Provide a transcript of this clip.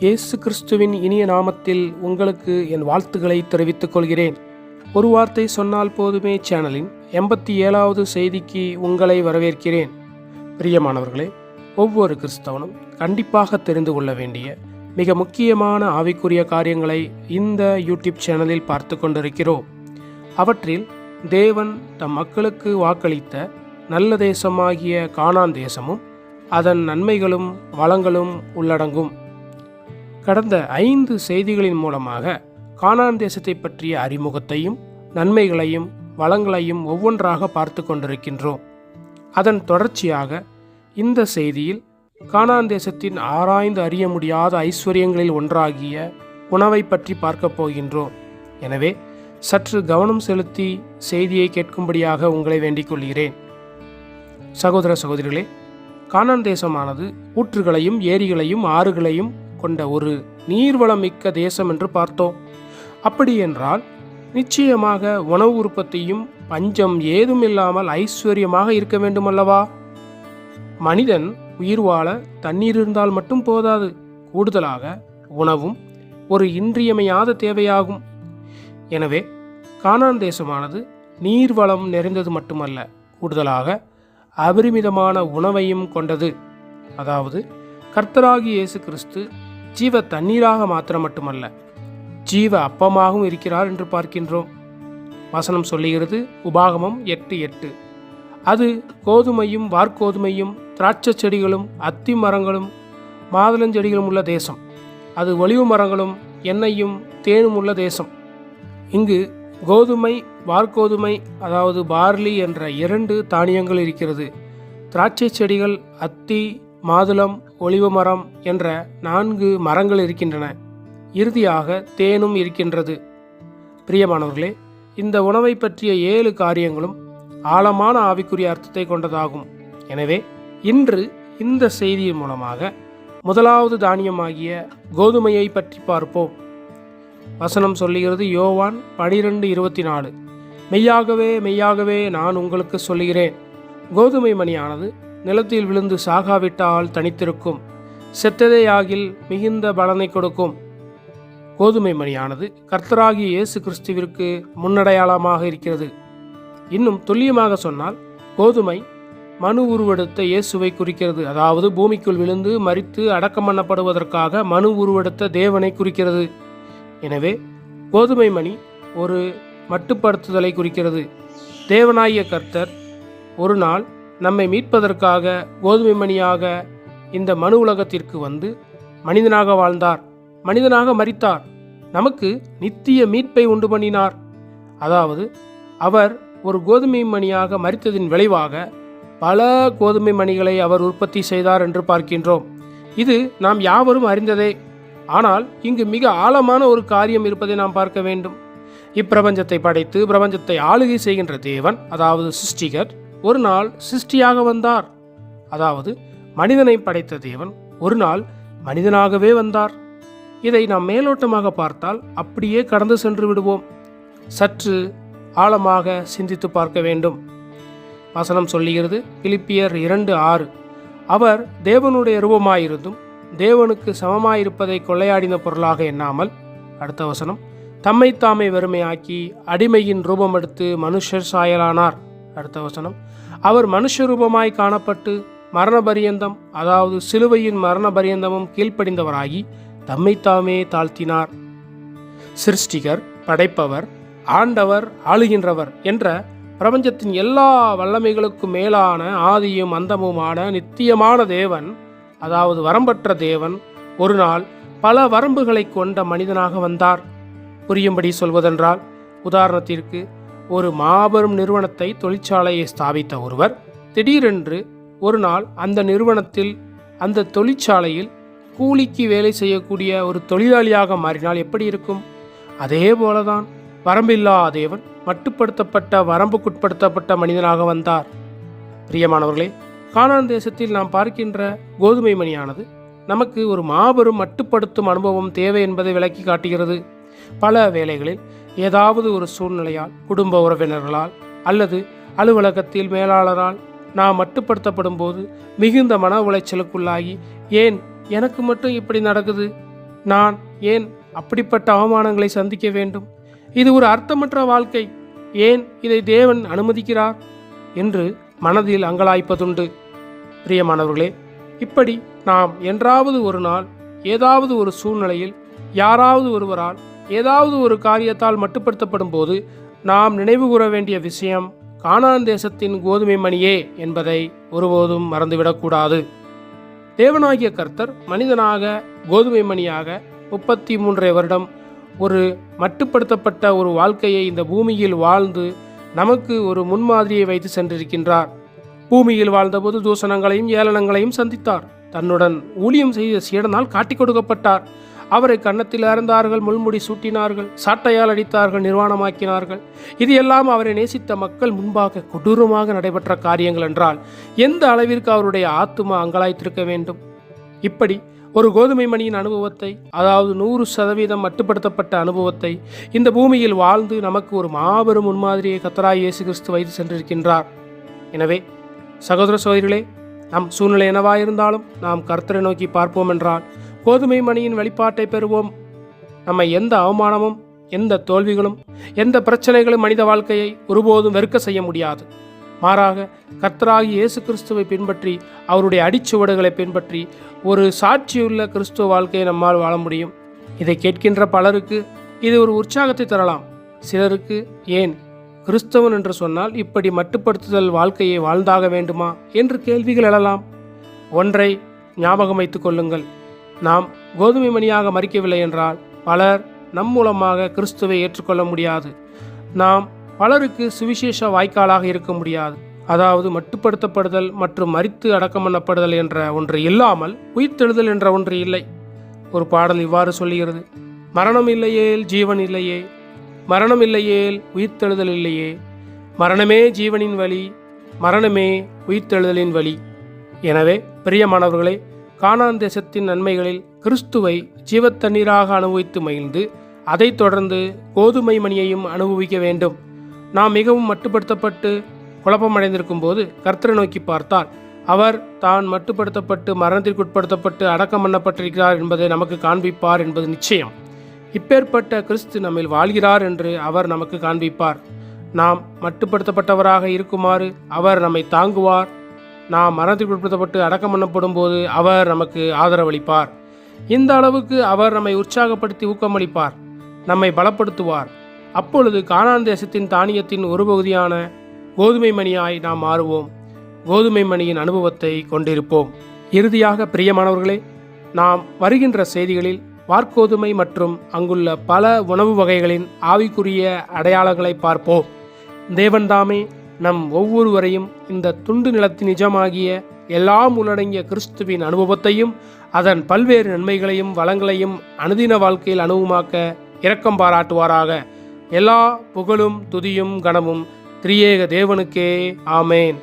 இயேசு கிறிஸ்துவின் இனிய நாமத்தில் உங்களுக்கு என் வாழ்த்துக்களை தெரிவித்துக் கொள்கிறேன். ஒரு வார்த்தை சொன்னால் போதுமே சேனலின் 87வது செய்திக்கு உங்களை வரவேற்கிறேன். பிரியமானவர்களே, ஒவ்வொரு கிறிஸ்தவனும் கண்டிப்பாக தெரிந்து கொள்ள வேண்டிய மிக முக்கியமான ஆவிக்குரிய காரியங்களை இந்த யூடியூப் சேனலில் பார்த்து கொண்டிருக்கிறோம். அவற்றில் தேவன் தம் மக்களுக்கு வாக்களித்த நல்ல தேசமாகிய கானான் தேசமும் அதன் நன்மைகளும் வளங்களும் உள்ளடங்கும். கடந்த 5 செய்திகளின் மூலமாக கானான் தேசத்தை பற்றிய அறிமுகத்தையும் நன்மைகளையும் வளங்களையும் ஒவ்வொன்றாக பார்த்து கொண்டிருக்கின்றோம். அதன் தொடர்ச்சியாக இந்த செய்தியில் கானான் தேசத்தின் ஆராய்ந்து அறிய முடியாத ஐஸ்வர்யங்களில் ஒன்றாகிய உணவை பற்றி பார்க்க போகின்றோம். எனவே சற்று கவனம் செலுத்தி செய்தியை கேட்கும்படியாக உங்களை வேண்டிக் கொள்கிறேன். சகோதர சகோதரிகளே, கானான் தேசமானது ஊற்றுகளையும் ஏரிகளையும் ஆறுகளையும் கொண்ட ஒரு நீர்வளம் மிக்க தேசம் என்று பார்த்தோம். அப்படி என்றால் நிச்சயமாக உணவு உற்பத்தியும் பஞ்சம் ஏதும் இல்லாமல் ஐஸ்வர்யமாக இருக்க வேண்டுமல்லவா? மனிதன் உயிர் வாழ தண்ணீர் இருந்தால் மட்டும் போதாது, கூடுதலாக உணவும் ஒரு இன்றியமையாத தேவையாகும். எனவே கானான் தேசமானது நீர்வளம் நிறைந்தது மட்டுமல்ல, கூடுதலாக அபரிமிதமான உணவையும் கொண்டது. அதாவது கர்த்தராகிய இயேசு கிறிஸ்து ஜீவ தண்ணீராக மாத்திரம் மட்டுமல்ல, ஜீவ அப்பமாகவும் இருக்கிறார் என்று பார்க்கின்றோம். வசனம் சொல்லுகிறது, உபாகமம் 8:8, அது கோதுமையும் வார்கோதுமையும் திராட்சை செடிகளும் அத்தி மரங்களும் மாதுளஞ்செடிகளும் உள்ள தேசம். அது ஒலிவு மரங்களும் எண்ணெயும் தேனும் உள்ள தேசம். இங்கு கோதுமை வார்கோதுமை, அதாவது பார்லி என்ற 2 தானியங்கள் இருக்கிறது. திராட்சை செடிகள் அத்தி மாதுளம் ஒலிவ மரம் என்ற 4 மரங்கள் இருக்கின்றன. இறுதியாக தேனும் இருக்கின்றது. பிரியமானவர்களே, இந்த உணவை பற்றிய 7 காரியங்களும் ஆழமான ஆவிக்குரிய அர்த்தத்தை கொண்டதாகும். எனவே இன்று இந்த செய்தியின் மூலமாக முதலாவது தானியமாகிய கோதுமையை பற்றி பார்ப்போம். வசனம் சொல்லுகிறது, யோவான் 12:24, மெய்யாகவே மெய்யாகவே நான் உங்களுக்கு சொல்லுகிறேன், கோதுமை மணியானது நிலத்தில் விழுந்து சாகாவிட்டால் தனித்திருக்கும், செத்ததேயாகில் மிகுந்த பலனை கொடுக்கும். கோதுமை மணியானது கர்த்தராகிய இயேசு கிறிஸ்துவிற்கு முன்னடையாளமாக இருக்கிறது. இன்னும் துல்லியமாக சொன்னால் கோதுமை மனு உருவெடுத்த இயேசுவை குறிக்கிறது. அதாவது பூமிக்குள் விழுந்து மரித்து அடக்கம் பண்ணப்படுவதற்காக மனு உருவெடுத்த தேவனை குறிக்கிறது. எனவே கோதுமை மணி ஒரு மட்டுப்படுத்துதலை குறிக்கிறது. தேவனாகிய கர்த்தர் ஒரு நாள் நம்மை மீட்பதற்காக கோதுமை மணியாக இந்த மனு உலகத்திற்கு வந்து மனிதனாக வாழ்ந்தார், மனிதனாக மரித்தார், நமக்கு நித்திய மீட்பை உண்டு பண்ணினார். அதாவது அவர் ஒரு கோதுமை மணியாக மரித்ததின் விளைவாக பல கோதுமை மணிகளை அவர் உற்பத்தி செய்தார் என்று பார்க்கின்றோம். இது நாம் யாவரும் அறிந்ததே. ஆனால் இங்கு மிக ஆழமான ஒரு காரியம் இருப்பதை நாம் பார்க்க வேண்டும். இப்பிரபஞ்சத்தை படைத்து பிரபஞ்சத்தை ஆளுகை செய்கின்ற தேவன், அதாவது சிருஷ்டிகர், ஒரு நாள் சிருஷ்டியாக வந்தார். அதாவது மனிதனை படைத்த தேவன் ஒரு நாள் மனிதனாகவே வந்தார். இதை நாம் மேலோட்டமாக பார்த்தால் அப்படியே கடந்து சென்று விடுவோம். சற்று ஆழமாக சிந்தித்து பார்க்க வேண்டும். வசனம் சொல்லுகிறது, பிலிப்பியர் 2:6, அவர் தேவனுடைய ரூபமாயிருந்தும் தேவனுக்கு சமமாயிருப்பதை கொள்ளையாடின பொருளாக எண்ணாமல், அடுத்த வசனம், தம்மைத்தாமே வெறுமையாக்கி அடிமையின் ரூபம் எடுத்து மனுஷர் சாயலானார். அடுத்த வசனம், அவர் மனுஷ ரூபமாய் காணப்பட்டு மரண பரியந்தம், அதாவது சிலுவையின் மரண பரியந்தமும் கீழ்ப்படிந்தவராகி தம்மைத்தாமே தாழ்த்தினார். சிருஷ்டிகர், படைப்பவர், ஆண்டவர், ஆளுகின்றவர் என்ற பிரபஞ்சத்தின் எல்லா வல்லமைகளுக்கும் மேலான ஆதியும் அந்தமுமான நித்தியமான தேவன், அதாவது வரம்பற்ற தேவன், ஒரு நாள் பல வரம்புகளை கொண்ட மனிதனாக வந்தார். புரியும்படி சொல்வதென்றால், உதாரணத்திற்கு ஒரு மாபெரும் நிறுவனத்தை, தொழிற்சாலையை ஸ்தாபித்த ஒருவர் திடீரென்று ஒரு நாள் அந்த நிறுவனத்தில், அந்த தொழிற்சாலையில் கூலிக்கு வேலை செய்யக்கூடிய ஒரு தொழிலாளியாக மாறினால் எப்படி இருக்கும்? அதே போலதான் வரம்பில்லா தேவன் மட்டுப்படுத்தப்பட்ட, வரம்புக்குட்படுத்தப்பட்ட மனிதனாக வந்தார். பிரியமானவர்களே, கானான் தேசத்தில் நாம் பார்க்கின்ற கோதுமை மணியானது நமக்கு ஒரு மாபெரும் மட்டுப்படுத்தும் அனுபவம் தேவை என்பதை விளக்கி காட்டுகிறது. பல வேளைகளில் ஏதாவது ஒரு சூழ்நிலையால், குடும்ப உறவினர்களால் அல்லது அலுவலகத்தில் மேலாளரால் நாம் மட்டுப்படுத்தப்படும் போது மிகுந்த மன உளைச்சலுக்குள்ளாகி, ஏன் எனக்கு மட்டும் இப்படி நடக்குது, நான் ஏன் அப்படிப்பட்ட அவமானங்களை சந்திக்க வேண்டும்? இது ஒரு அர்த்தமற்ற வாழ்க்கை. ஏன் இதை தேவன் அனுமதிக்கிறார் என்று மனதில் அங்கலாய்ப்பதுண்டு. பிரியமானவர்களே, இப்படி நாம் என்றாவது ஒரு நாள் ஏதாவது ஒரு சூழ்நிலையில் யாராவது ஒருவரால் ஏதாவது ஒரு காரியத்தால் மட்டுப்படுத்தப்படும் போது நாம் நினைவு கூற வேண்டிய விஷயம் கானான் தேசத்தின் கோதுமை மணியே என்பதை ஒருபோதும் மறந்துவிடக்கூடாது. தேவனாகிய கர்த்தர் மனிதனாக கோதுமை மணியாக 33 வருடம் ஒரு மட்டுப்படுத்தப்பட்ட ஒரு வாழ்க்கையை இந்த பூமியில் வாழ்ந்து நமக்கு ஒரு முன்மாதிரியை வைத்து சென்றிருக்கின்றார். பூமியில் வாழ்ந்தபோது தூஷணங்களையும் ஏளனங்களையும் சந்தித்தார். தன்னுடன் ஊழியம் செய்த சீடனால் காட்டிக் கொடுக்கப்பட்டார். அவரை கன்னத்தில் அறைந்தார்கள், முள்முடி சூட்டினார்கள், சாட்டையால் அடித்தார்கள், நிர்வாணமாக்கினார்கள். இது எல்லாம் அவரை நேசித்த மக்கள் முன்பாக கொடூரமாக நடைபெற்ற காரியங்கள் என்றால் எந்த அளவிற்கு அவருடைய ஆத்துமா அங்கலாய்த்திருக்க வேண்டும்? இப்படி ஒரு கோதுமை மணியின் அனுபவத்தை, அதாவது 100% மட்டுப்படுத்தப்பட்ட அனுபவத்தை இந்த பூமியில் வாழ்ந்து நமக்கு ஒரு மாபெரும் முன்மாதிரியை கர்த்தராகிய இயேசு கிறிஸ்து வைத்து சென்றிருக்கின்றார். எனவே சகோதர சகோதரிகளே, நம் சூழ்நிலை என்னவாயிருந்தாலும் நாம் கர்த்தரை நோக்கி பார்ப்போம் என்றால் கோதுமை மணியின் வெளிப்பாட்டை பெறுவோம். நம்மை எந்த அவமானமும், எந்த தோல்விகளும், எந்த பிரச்சனைகளும் மனித வாழ்க்கையை ஒருபோதும் வெறுக்க செய்ய முடியாது. மாறாக கர்த்தராகிய இயேசு கிறிஸ்துவை பின்பற்றி அவருடைய அடிச்சுவடுகளை பின்பற்றி ஒரு சாட்சியுள்ள கிறிஸ்துவ வாழ்க்கையை நம்மால் வாழ முடியும். இதை கேட்கின்ற பலருக்கு இது ஒரு உற்சாகத்தை தரலாம். சிலருக்கு ஏன் கிறிஸ்தவன் என்று சொன்னால் இப்படி மட்டுப்படுத்துதல் வாழ்க்கையை வாழ்ந்தாக வேண்டுமா என்று கேள்விகள் எழலாம். ஒன்றை ஞாபகம் வைத்துக் கொள்ளுங்கள். நாம் கோதுமை மணியாக மறிக்கவில்லை என்றால் பலர் நம் மூலமாக கிறிஸ்துவை ஏற்றுக்கொள்ள முடியாது. நாம் பலருக்கு சுவிசேஷ வாய்க்காலாக இருக்க முடியாது. அதாவது மட்டுப்படுத்தப்படுதல் மற்றும் மரித்து அடக்கம் பண்ணப்படுதல் என்ற ஒன்று இல்லாமல் உயிர்த்தெழுதல் என்ற ஒன்று இல்லை. ஒரு பாடல் இவ்வாறு சொல்லுகிறது: மரணம் இல்லையேல் ஜீவன் இல்லையே, மரணம் இல்லையேல் உயிர்த்தெழுதல் இல்லையே, மரணமே ஜீவனின் வழி, மரணமே உயிர்த்தெழுதலின் வழி. எனவே பிரியமானவர்களே, கானான் தேசத்தின் நன்மைகளில் கிறிஸ்துவை ஜீவத்தண்ணீராக அனுபவித்து மகிழ்ந்து அதைத் தொடர்ந்து கோதுமை மணியையும் அனுபவிக்க வேண்டும். நாம் மிகவும் மட்டுப்படுத்தப்பட்டு குழப்பமடைந்திருக்கும் போது கர்த்தரை நோக்கி பார்த்தால் அவர் தான் மட்டுப்படுத்தப்பட்டு மரணத்திற்குட்படுத்தப்பட்டு அடக்கம் பண்ணப்பட்டிருக்கிறார் என்பதை நமக்கு காண்பிப்பார் என்பது நிச்சயம். இப்பேற்பட்ட கிறிஸ்து நம்மில் வாழ்கிறார் என்று அவர் நமக்கு காண்பிப்பார். நாம் மட்டுப்படுத்தப்பட்டவராக இருக்குமாறு அவர் நம்மை தாங்குவார். நாம் மரணத்திற்குட்படுத்தப்பட்டு அடக்கம் பண்ணப்படும் போது அவர் நமக்கு ஆதரவளிப்பார். இந்த அளவுக்கு அவர் நம்மை உற்சாகப்படுத்தி ஊக்கமளிப்பார், நம்மை பலப்படுத்துவார். அப்பொழுது கானான் தேசத்தின் தானியத்தின் ஒரு பகுதியான கோதுமை மணியாய் நாம் மாறுவோம். கோதுமை மணியின் அனுபவத்தை கொண்டிருப்போம். இறுதியாக பிரியமானவர்களே, நாம் வருகின்ற செய்திகளில் வார்கோதுமை மற்றும் அங்குள்ள பல உணவு வகைகளின் ஆவிக்குரிய அடையாளங்களை பார்ப்போம். தேவன்தாமே நம் ஒவ்வொருவரையும் இந்த துண்டு நிலத்தின் நிஜமாகிய எல்லாம் உள்ளடங்கிய கிறிஸ்துவின் அனுபவத்தையும் அதன் பல்வேறு நன்மைகளையும் வளங்களையும் அனுதின வாழ்க்கையில் அனுபவமாக்க இரக்கம் பாராட்டுவாராக. எல்லா புகழும் துதியும் கனமும் திரியேக தேவனுக்கே. ஆமேன்.